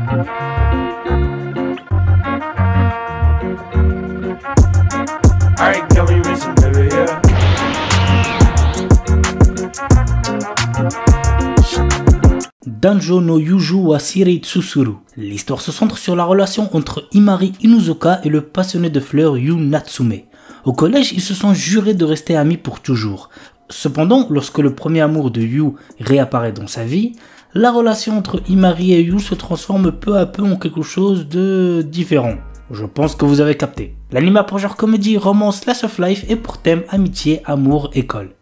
Alright, girl, we racing, baby, yeah. Danjo no Yuju wa Shirei Tsusuru. L'histoire se centre sur la relation entre Imari Inuzuka et le passionné de fleurs Yu Natsume. Au collège, ils se sont jurés de rester amis pour toujours. Cependant, lorsque le premier amour de Yu réapparaît dans sa vie, la relation entre Imari et Yu se transforme peu à peu en quelque chose de différent. Je pense que vous avez capté. L'anime pour genre comédie, romance, slice of life et pour thème amitié, amour, école.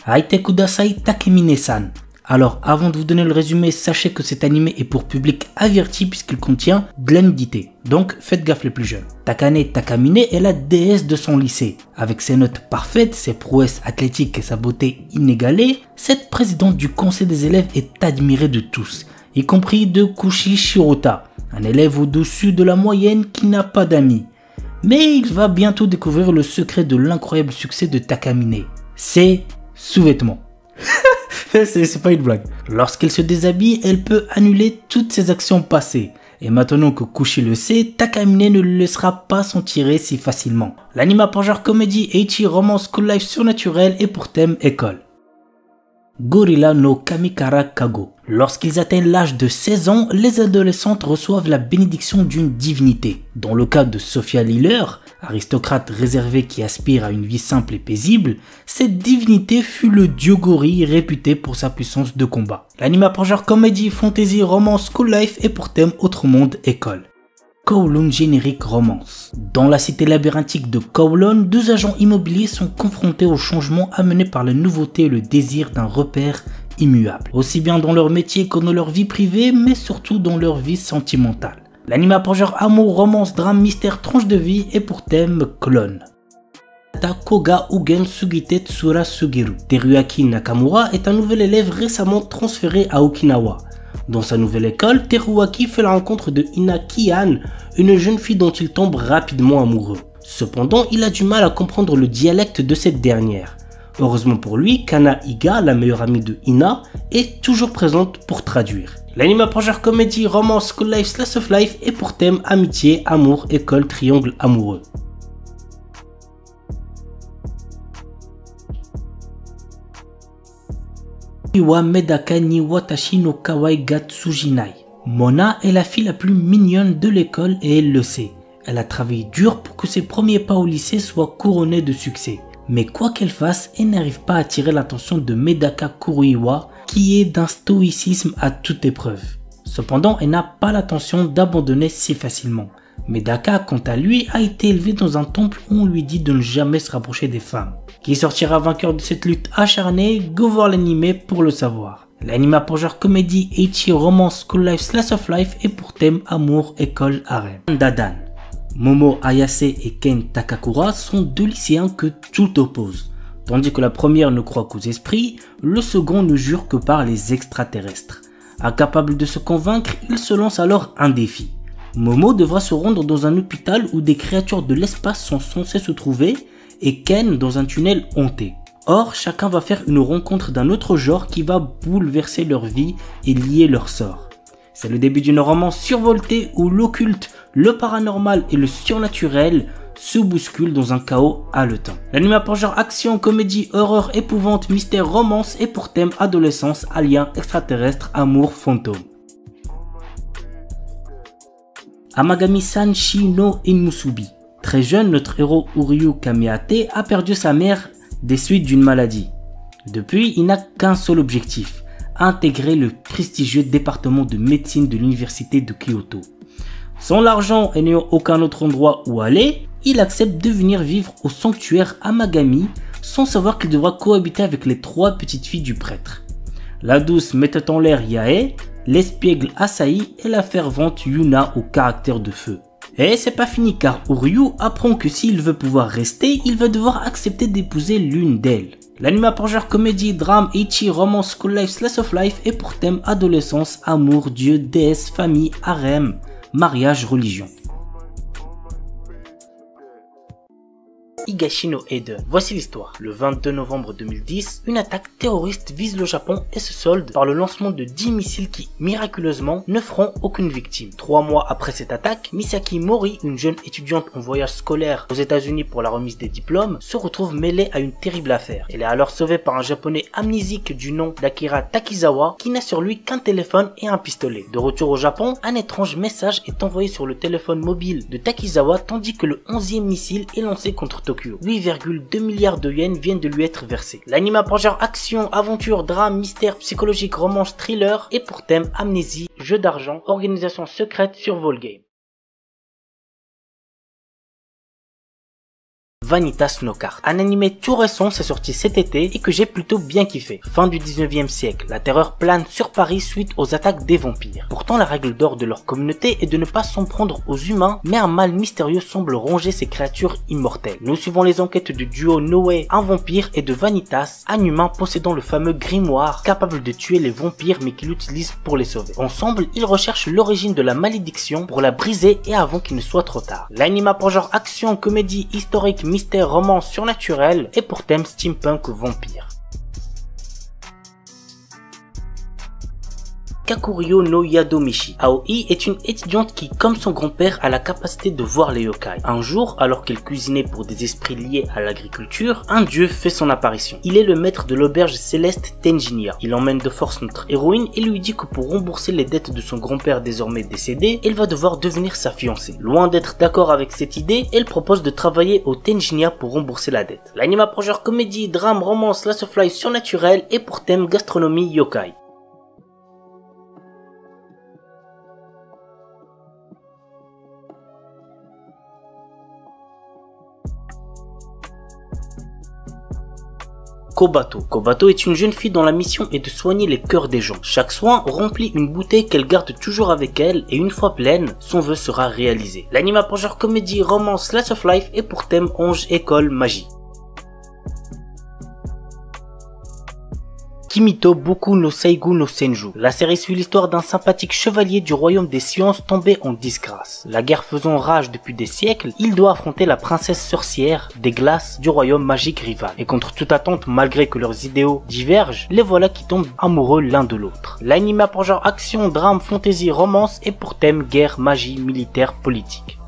Aite kudasai Takemine-san. Alors, avant de vous donner le résumé, sachez que cet anime est pour public averti puisqu'il contient de la nudité. Donc, faites gaffe les plus jeunes. Takane Takamine est la déesse de son lycée. Avec ses notes parfaites, ses prouesses athlétiques et sa beauté inégalée, cette présidente du conseil des élèves est admirée de tous, y compris de Kushi Shirota, un élève au-dessus de la moyenne qui n'a pas d'amis. Mais il va bientôt découvrir le secret de l'incroyable succès de Takamine. C'est sous-vêtements. C'est pas une blague. Lorsqu'elle se déshabille, elle peut annuler toutes ses actions passées. Et maintenant que Kushi le sait, Takamine ne le laissera pas s'en tirer si facilement. L'anime pour genre comédie, ecchi, romance, school life surnaturel et pour thème école. Gorilla no Kamikara Kago. Lorsqu'ils atteignent l'âge de 16 ans, les adolescentes reçoivent la bénédiction d'une divinité. Dans le cas de Sophia Liller, aristocrate réservée qui aspire à une vie simple et paisible, cette divinité fut le dieu gorille réputé pour sa puissance de combat. L'anime pour genre comédie, fantasy, romance, school life et pour thème autre monde, école. Kowloon générique romance. Dans la cité labyrinthique de Kowloon, deux agents immobiliers sont confrontés aux changements amenés par la nouveauté et le désir d'un repère immuable. Aussi bien dans leur métier que dans leur vie privée, mais surtout dans leur vie sentimentale. L'anime pour genre amour, romance, drame, mystère, tranche de vie et pour thème clone. Koga Ugen Sugite Tsura Sugiru. Teruaki Nakamura est un nouvel élève récemment transféré à Okinawa. Dans sa nouvelle école, Teruaki fait la rencontre de Ina Kian, une jeune fille dont il tombe rapidement amoureux. Cependant, il a du mal à comprendre le dialecte de cette dernière. Heureusement pour lui, Kana Iga, la meilleure amie de Ina, est toujours présente pour traduire. L'anime pour genre comédie, romance, school life, slice of life et pour thème amitié, amour, école, triangle amoureux. Iwa Medaka ni Watashi no Kawaii ga Tsujinai. Mona est la fille la plus mignonne de l'école et elle le sait. Elle a travaillé dur pour que ses premiers pas au lycée soient couronnés de succès. Mais quoi qu'elle fasse, elle n'arrive pas à attirer l'attention de Medaka Kuruiwa, qui est d'un stoïcisme à toute épreuve. Cependant, elle n'a pas l'intention d'abandonner si facilement. Medaka, quant à lui, a été élevé dans un temple où on lui dit de ne jamais se rapprocher des femmes. Qui sortira vainqueur de cette lutte acharnée? Go voir l'anime pour le savoir. L'anime pour genre comédie, ecchi, romance, school life, slice of life et pour thème amour, école, harem. Dadan. Momo Ayase et Ken Takakura sont deux lycéens que tout oppose. Tandis que la première ne croit qu'aux esprits, le second ne jure que par les extraterrestres. Incapable de se convaincre, il se lance alors un défi. Momo devra se rendre dans un hôpital où des créatures de l'espace sont censées se trouver et Ken dans un tunnel hanté. Or, chacun va faire une rencontre d'un autre genre qui va bouleverser leur vie et lier leur sort. C'est le début d'une romance survoltée où l'occulte, le paranormal et le surnaturel se bousculent dans un chaos haletant. L'anime pour genre action, comédie, horreur, épouvante, mystère, romance et pour thème adolescence, alien, extraterrestre, amour, fantôme. Amagami-san Shi no Inmusubi. Très jeune, notre héros Uryu Kamiate a perdu sa mère des suites d'une maladie. Depuis, il n'a qu'un seul objectif, intégrer le prestigieux département de médecine de l'université de Kyoto. Sans l'argent et n'ayant aucun autre endroit où aller, il accepte de venir vivre au sanctuaire Amagami sans savoir qu'il devra cohabiter avec les trois petites filles du prêtre. La douce mettait en l'air Yae, l'espiègle Asahi et la fervente Yuna au caractère de feu. Et c'est pas fini car Uryu apprend que s'il veut pouvoir rester, il va devoir accepter d'épouser l'une d'elles. L'anime pour genre comédie, drame, ecchi, romance, school life, slice of life et pour thème adolescence, amour, dieu, déesse, famille, harem, mariage, religion. Higashi no Eden. Voici l'histoire. Le 22 novembre 2010, une attaque terroriste vise le Japon et se solde par le lancement de 10 missiles qui, miraculeusement, ne feront aucune victime. 3 mois après cette attaque, Misaki Mori, une jeune étudiante en voyage scolaire aux États-Unis pour la remise des diplômes, se retrouve mêlée à une terrible affaire. Elle est alors sauvée par un japonais amnésique du nom d'Akira Takizawa qui n'a sur lui qu'un téléphone et un pistolet. De retour au Japon, un étrange message est envoyé sur le téléphone mobile de Takizawa tandis que le 11e missile est lancé contre Tokyo. 8,2 milliards de yens viennent de lui être versés. L'anime a pour genre action, aventure, drame, mystère, psychologique, romance, thriller et pour thème amnésie, jeu d'argent, organisation secrète sur Volgame. Vanitas no Card. Un animé tout récent s'est sorti cet été et que j'ai plutôt bien kiffé. Fin du 19e siècle, la terreur plane sur Paris suite aux attaques des vampires. Pourtant la règle d'or de leur communauté est de ne pas s'en prendre aux humains, mais un mal mystérieux semble ronger ces créatures immortelles. Nous suivons les enquêtes du duo Noé, un vampire, et de Vanitas, un humain possédant le fameux grimoire, capable de tuer les vampires mais qui l'utilise pour les sauver. Ensemble, ils recherchent l'origine de la malédiction pour la briser et avant qu'il ne soit trop tard. L'anime a pour genre action, comédie, historique, mystère, romance, surnaturel et pour thème steampunk vampire. Kakurio no Yadomichi. Aoi est une étudiante qui, comme son grand-père, a la capacité de voir les yokai. Un jour, alors qu'elle cuisinait pour des esprits liés à l'agriculture, un dieu fait son apparition. Il est le maître de l'auberge céleste Tenjinya. Il emmène de force notre héroïne et lui dit que pour rembourser les dettes de son grand-père désormais décédé, elle va devoir devenir sa fiancée. Loin d'être d'accord avec cette idée, elle propose de travailler au Tenjinya pour rembourser la dette. L'anime a pour genre comédie, drame, romance, slice of life surnaturel et pour thème gastronomie yokai. Kobato. Kobato est une jeune fille dont la mission est de soigner les cœurs des gens. Chaque soin remplit une bouteille qu'elle garde toujours avec elle et une fois pleine, son vœu sera réalisé. L'anime a pour genre comédie, romance, slice of life et pour thème ange, école, magie. Kimito Boku no Seigu no Senju. La série suit l'histoire d'un sympathique chevalier du royaume des sciences tombé en disgrâce. La guerre faisant rage depuis des siècles, il doit affronter la princesse sorcière des glaces du royaume magique rival. Et contre toute attente, malgré que leurs idéaux divergent, les voilà qui tombent amoureux l'un de l'autre. L'anime a pour genre action, drame, fantasy, romance et pour thème guerre, magie, militaire, politique.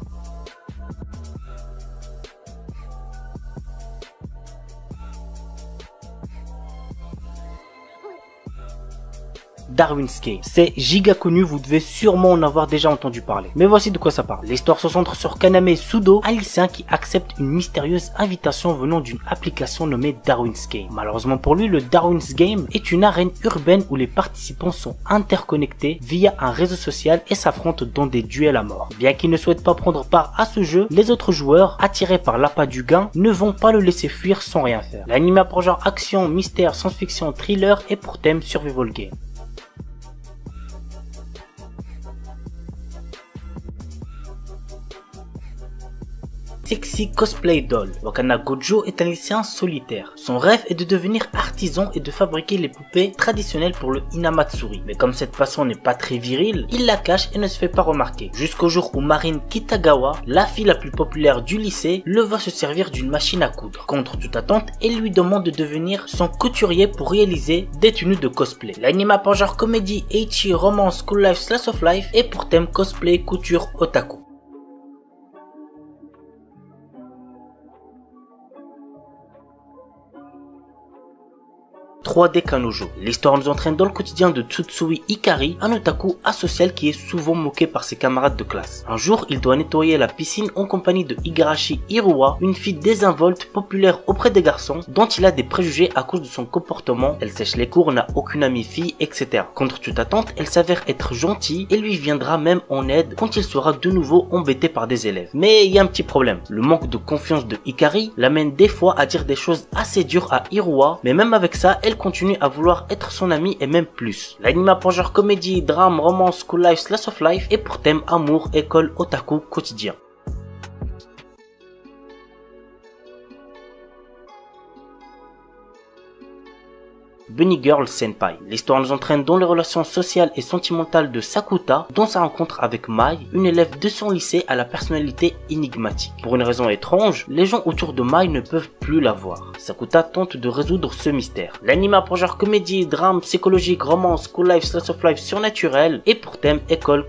Darwin's Game. C'est giga connu, vous devez sûrement en avoir déjà entendu parler. Mais voici de quoi ça parle. L'histoire se centre sur Kaname Sudo, un lycéen qui accepte une mystérieuse invitation venant d'une application nommée Darwin's Game. Malheureusement pour lui, le Darwin's Game est une arène urbaine où les participants sont interconnectés via un réseau social et s'affrontent dans des duels à mort. Bien qu'il ne souhaite pas prendre part à ce jeu, les autres joueurs, attirés par l'appât du gain, ne vont pas le laisser fuir sans rien faire. L'anime a pour genre action, mystère, science-fiction, thriller et pour thème survival game. Sexy Cosplay Doll. Wakana Gojo est un lycéen solitaire. Son rêve est de devenir artisan et de fabriquer les poupées traditionnelles pour le Hinamatsuri. Mais comme cette passion n'est pas très virile, il la cache et ne se fait pas remarquer. Jusqu'au jour où Marine Kitagawa, la fille la plus populaire du lycée, le voit se servir d'une machine à coudre. Contre toute attente, elle lui demande de devenir son couturier pour réaliser des tenues de cosplay. L'anime a pour genre comédie, ecchi, romance, school life, slice of life et pour thème cosplay, couture, otaku. 3D Kanojo. L'histoire nous entraîne dans le quotidien de Tsutsui Hikari, un otaku asocial qui est souvent moqué par ses camarades de classe. Un jour, il doit nettoyer la piscine en compagnie de Igarashi Hiruwa, une fille désinvolte, populaire auprès des garçons, dont il a des préjugés à cause de son comportement. Elle sèche les cours, n'a aucune amie fille, etc. Contre toute attente, elle s'avère être gentille et lui viendra même en aide quand il sera de nouveau embêté par des élèves. Mais il y a un petit problème. Le manque de confiance de Hikari l'amène des fois à dire des choses assez dures à Hiruwa, mais même avec ça, elle continue à vouloir être son amie et même plus. L'anime a pour genre comédie, drame, romance, school life, slice of life et pour thème amour, école, otaku, quotidien. Bunny Girl Senpai. L'histoire nous entraîne dans les relations sociales et sentimentales de Sakuta, dans sa rencontre avec Mai, une élève de son lycée à la personnalité énigmatique. Pour une raison étrange, les gens autour de Mai ne peuvent plus la voir. Sakuta tente de résoudre ce mystère. L'anime a pour genre comédie, drame, psychologique, romance, school life, slice of life surnaturel et pour thème école.